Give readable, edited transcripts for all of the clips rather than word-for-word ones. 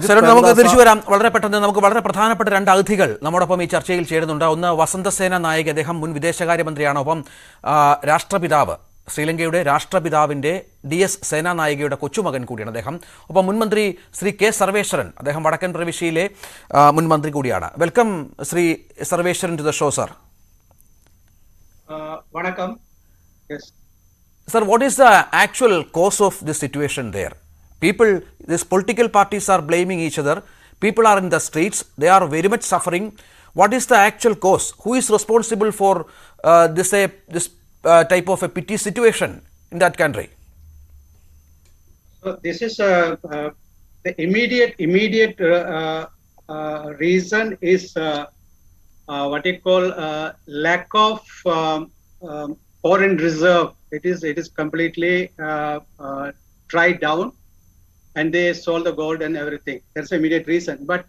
ശരൺ, നമുക്ക് തിരിച്ചു വരാം. വളരെ പെട്ടെന്ന് നമുക്ക് വളരെ പ്രധാനപ്പെട്ട രണ്ട് അതിഥികൾ നമ്മോടൊപ്പം ഈ ചർച്ചയിൽ ചേരുന്നുണ്ട്. ഒന്ന് വസന്തസേന നായിക്, അദ്ദേഹം മുൻ വിദേശകാര്യമന്ത്രിയാണ്. ഒപ്പം രാഷ്ട്രപിതാവ്, ശ്രീലങ്കയുടെ രാഷ്ട്രപിതാവിൻ്റെ DS സേനാനായികയുടെ കൊച്ചുമകൻ കൂടിയാണ് അദ്ദേഹം. ഒപ്പം മുൻമന്ത്രി ശ്രീ K. സർവേശ്വരൻ, അദ്ദേഹം വടക്കൻ പ്രവിശ്യയിലെ മുൻമന്ത്രി കൂടിയാണ്. വെൽക്കം ശ്രീ സർവേശ്വരൻ ടു ദ ഷോ, സർ. വണക്കം. Sir, what is the actual cause of this situation there? People, these political parties are blaming each other. People are in the streets. They are very much suffering. What is the actual cause? Who is responsible for this type of a pity situation in that country? So this is the immediate reason is what you call lack of foreign reserve. It is completely dried down, and they sold the gold and everything. That's the immediate reason. But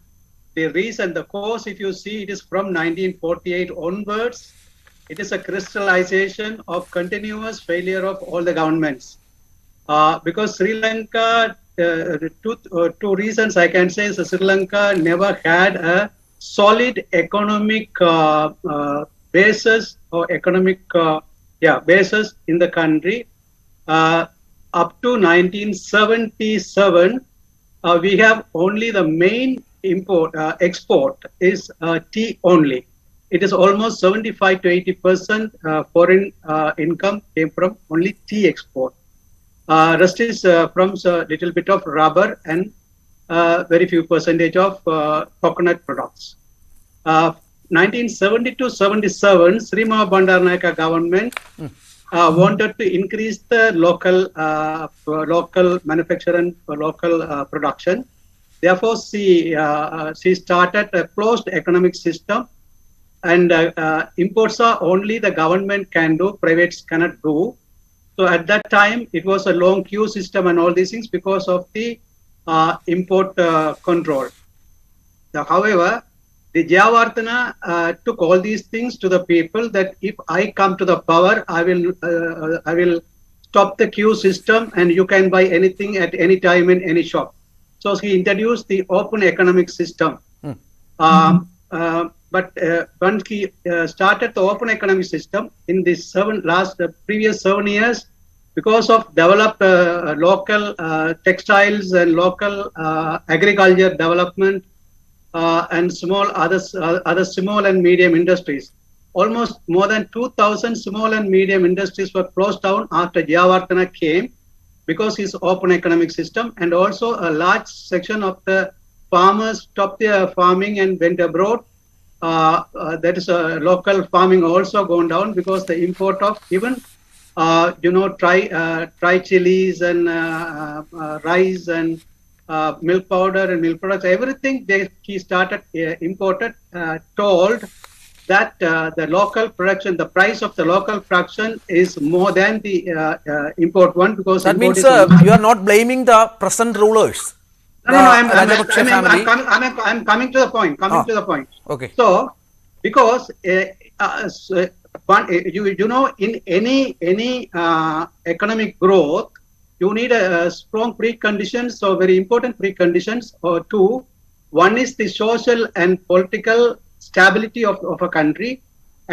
the reason, the cause, if you see, it is from 1948 onwards. It is a crystallization of continuous failure of all the governments. Because Sri Lanka, two reasons I can say, so Sri Lanka never had a solid economic basis or economic basis in the country. Up to 1977, we have only the main export is tea only. It is almost 75 to 80% foreign income came from only tea export. Rest is from a little bit of rubber and very few percentage of coconut products. 1970-77, Sri Bandaranaike government wanted to increase the local manufacture and local production. Therefore, she started a closed economic system, and imports are only the government can do, privates cannot do. So at that time, it was a long queue system and all these things because of the import control. Now, however, the Jayavarthana took all these things to the people that if I come to the power, I will stop the queue system and you can buy anything at any time in any shop. So he introduced the open economic system. But once he started the open economic system in the previous 7 years, because of developed local textiles and local agriculture development, and other small and medium industries. Almost more than 2,000 small and medium industries were closed down after Jayavarthana came because his open economic system, and also a large section of the farmers stopped their farming and went abroad. That is local farming also gone down because the import of even dry chilies and rice and milk powder and milk products, everything he started imported, told that the local production, the price of the local production is more than the import one, because that means you are not blaming the present rulers. No, I'm coming to the point. To the point. Okay. So because in any economic growth, you need a strong preconditions, so very important preconditions, or two. One is the social and political stability of a country,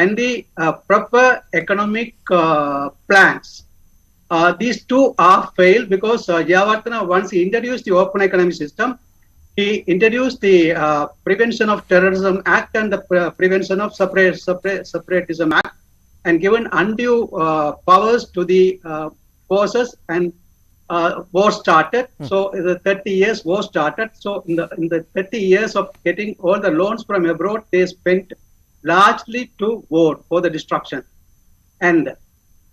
and the proper economic plans. These two are failed because Jayavarthana, once he introduced the open economic system, he introduced the Prevention of Terrorism Act and the Prevention of Separatism Act, and given undue powers to the forces, and war started. So the 30 years war started. So in the 30 years of getting all the loans from abroad, they spent largely to war for the destruction. And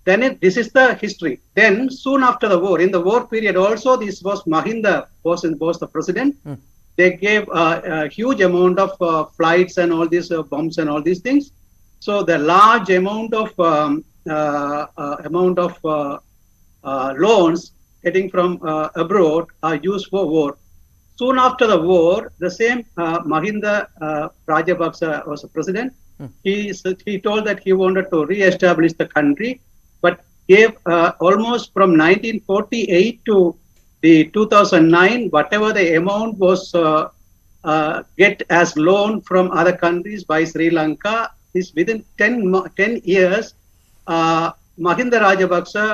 then this is the history. Then soon after the war, in the war period also, this was Mahinda was the president. They gave a huge amount of flights and all these bombs and all these things. So the large amount of loans getting from abroad are used for war. Soon after the war, the same Mahinda Rajapakshaya was the president. He told that he wanted to re-establish the country, but gave almost from 1948 to the 2009, whatever the amount was get as loan from other countries by Sri Lanka, is within 10 years, Mahinda Rajapaksa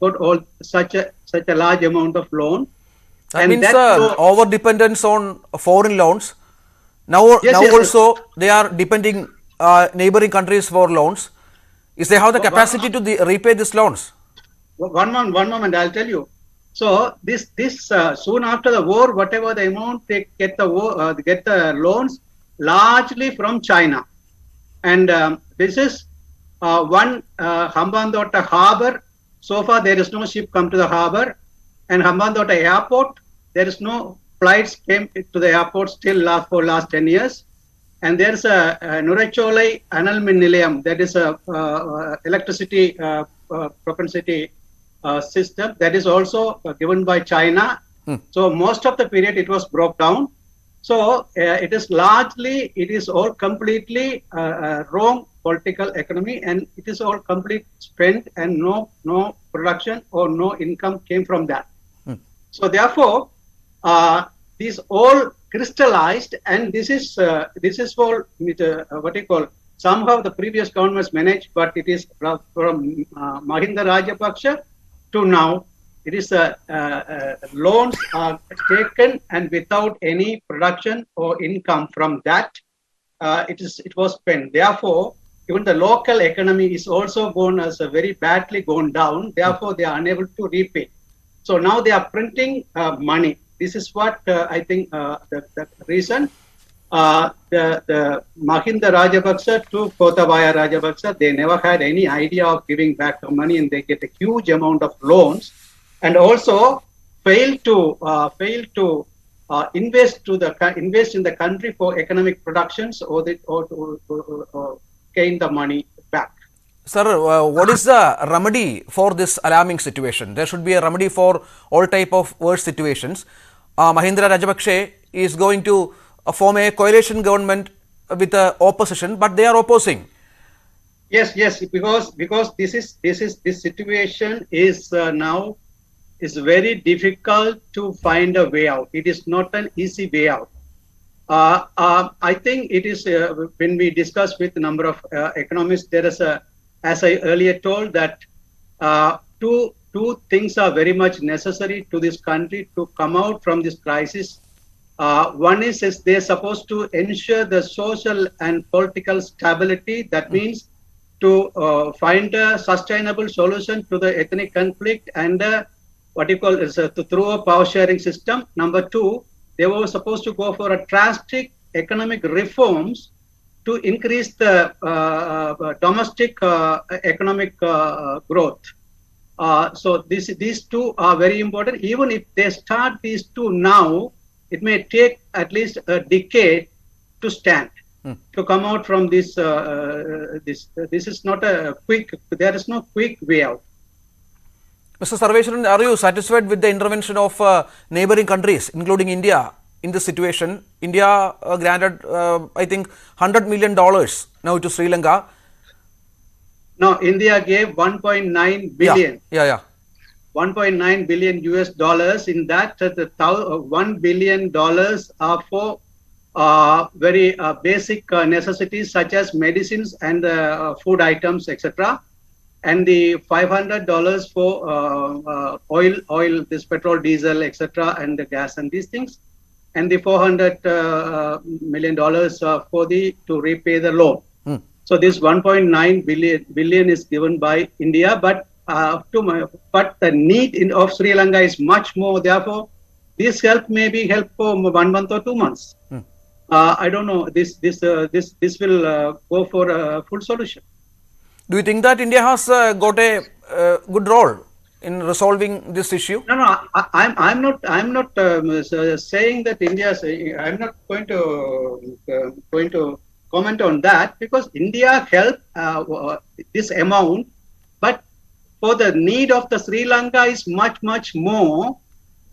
got all such a large amount of loan. That And means that over dependence on foreign loans. Now, Yes, yes, also they are depending neighboring countries for loans. Is they have the capacity to repay these loans? One moment, I'll tell you. So this soon after the war, whatever the amount they get the loans largely from China, and this is one Hambantota harbor. So far, there is no ship come to the harbor, and Hambantota airport, there is no flights came to the airport still for last 10 years. And there's a Nuracholai Anal Min Nilayam, that is a electricity propensity system that is also given by China. So most of the period it was broke down. So it is all completely wrong political economy, and it is all complete spent, and no production or no income came from that. So therefore, these all crystallized, and this is for what you call, somehow the previous governments managed, but it is from Mahinda Rajapaksa to now, it is loans are taken, and without any production or income from that, it was spent. Therefore, even the local economy is also very badly gone down. Therefore, they are unable to repay. So now they are printing money. This is what I think the reason. The Mahinda Rajapaksa to Gotabaya Rajapaksa, they never had any idea of giving back the money, and they get a huge amount of loans, and also failed to invest in the country for economic productions or gain the money back. Sir, what is the remedy for this alarming situation? There should be a remedy for all type of worse situations. Mahinda Rajapaksa is going to form a coalition government with the opposition, but they are opposing. Yes, because this situation is now is very difficult to find a way out. It is not an easy way out. I think it is when we discuss with a number of economists, there is as I earlier told, that two things are very much necessary to this country to come out from this crisis. One is they're supposed to ensure the social and political stability. That means to find a sustainable solution to the ethnic conflict, and through a power sharing system. Number two, they were supposed to go for a drastic economic reforms to increase the domestic economic growth. So these two are very important. Even if they start these two now, it may take at least a decade to stand, to come out from this. This is not a quick. There is no quick way out. Mr. Sarveswaran, are you satisfied with the intervention of neighboring countries, including India, in this situation? India granted, I think, $100 million now to Sri Lanka. No, India gave 1.9 billion. Yeah. 1.9 billion US dollars. In that, $1 billion are for very basic necessities such as medicines and food items, etc. And the $500 for oil, this petrol, diesel, etc., and the gas and these things, and the $400 million to repay the loan. So this 1.9 billion is given by India, but the need of Sri Lanka is much more. Therefore, this help may be help for 1 month or 2 months. I don't know. This will go for a full solution. Do you think that India has got a good role in resolving this issue? No. I'm not saying that India. I'm not going to comment on that, because India helped this amount, but for the need of the Sri Lanka is much more.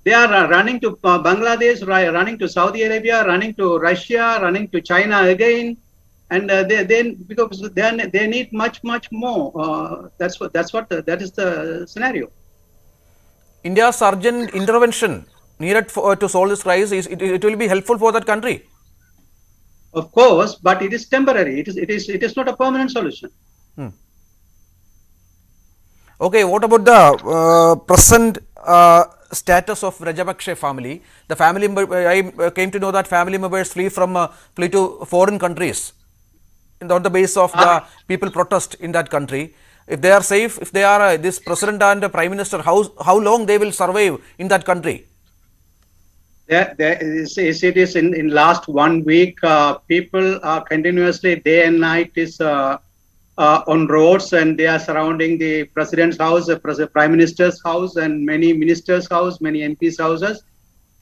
They are running to Bangladesh, running to Saudi Arabia, running to Russia, running to China again. And because they need much more. That is the scenario. India's urgent intervention needed to solve this crisis, it will be helpful for that country. Of course, but it is temporary. It is not a permanent solution. Okay, what about the present status of Rajapakshaya family? The family, I came to know that family members flee to foreign countries on the basis of the people protest in that country. If they are safe, if they are this president and prime minister, how long they will survive in that country? It is in last 1 week, people are continuously day and night is on roads, and they are surrounding the president's house, the prime minister's house, and many ministers' house, many MPs' houses.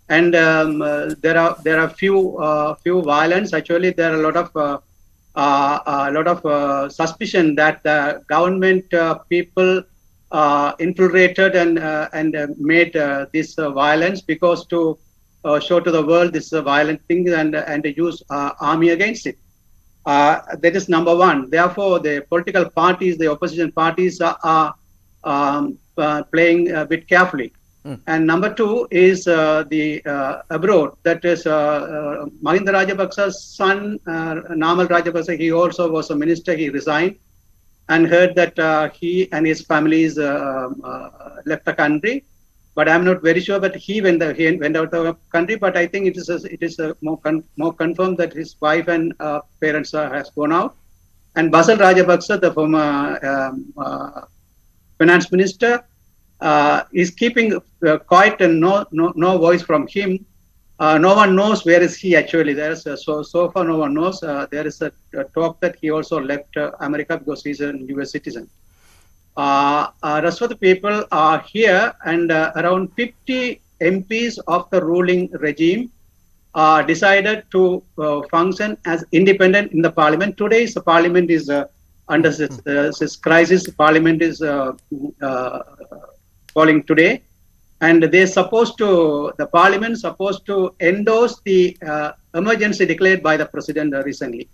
And there are few violence. Actually, there are a lot of suspicion that the government people infiltrated and made this violence because to show to the world this violent thing and use army against it. That is number one. Therefore, the political parties, the opposition parties are playing a bit carefully. And number two is the abroad. That is Mahinda Rajapaksa's son, Namal Rajapaksa. He also was a minister. He resigned and heard that he and his families left the country. But I'm not very sure. But he went out of the country. But I think it is more confirmed that his wife and parents has gone out. And Basil Rajapaksa, the former finance minister, is keeping quiet and no voice from him. No one knows where is he actually. There is so far no one knows. There is a talk that he also left America because he's a US citizen. Rest of the people are here, and around 50 MPs of the ruling regime decided to function as independent in the parliament. Today, the parliament is under this crisis. Parliament is calling today, and the parliament supposed to endorse the emergency declared by the president recently.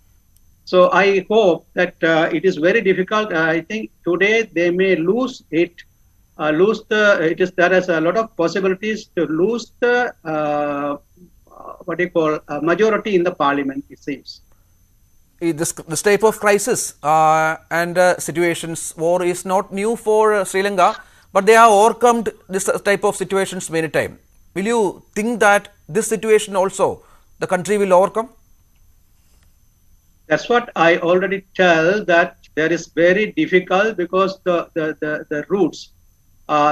So I hope that it is very difficult. I think today they may lose it. There is a lot of possibilities to lose the majority in the parliament. It seems. This type of crisis and situations, war is not new for Sri Lanka, but they have overcome this type of situations many times. Will you think that this situation also the country will overcome? That's what I already tell, that there is very difficult because the roots.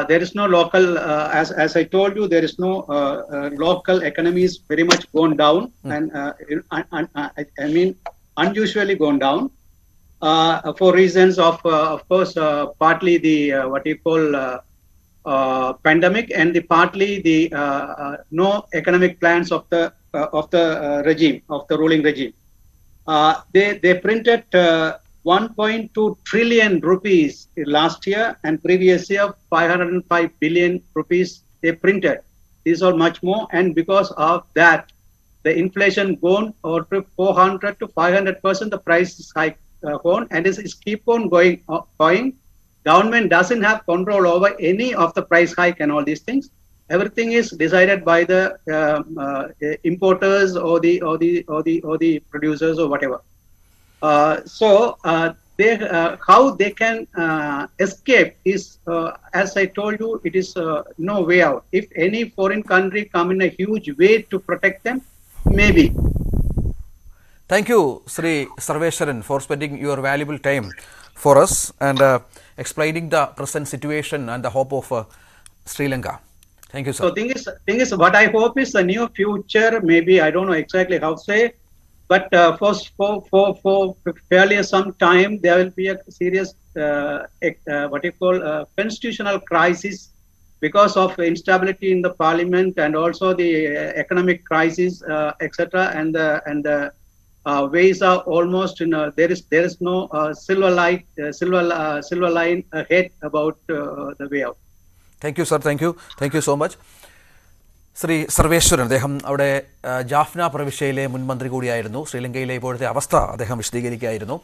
There is no local, as I told you, there is no local economies very much gone down, and I mean unusually gone down for reasons of course, partly the pandemic, and partly the no economic plans of the regime, of the ruling regime. They printed 1.2 trillion rupees last year, and previous year 505 billion rupees they printed. These are much more, and because of that, the inflation gone over to 400 to 500%. The price is hike gone, and it's keep on going. Government doesn't have control over any of the price hike and all these things. Everything is decided by the importers or the producers or whatever. How they can escape is, as I told you, it is no way out. If any foreign country come in a huge way to protect them, maybe. Thank you, Sri Sarveswaran, for spending your valuable time for us and explaining the present situation and the hope of Sri Lanka. Thank you, sir. So thing is, what I hope is a new future. Maybe I don't know exactly how to say, but for fairly some time there will be a serious constitutional crisis because of instability in the parliament and also the economic crisis, etc. And the ways are almost there is no silver line ahead about the way out. Thank you, sir. Thank you so much. Shri സർവേശ്വരൻ, അദ്ദേഹം അവിടെ ജാഫ്ന പ്രവിശ്യയിലെ മുൻ മന്ത്രി കൂടിയായിരുന്നു. ശ്രീലങ്കയിലെ ഇപ്പോഴത്തെ അവസ്ഥ അദ്ദേഹം വിശദീകരിക്കുകയായിരുന്നു.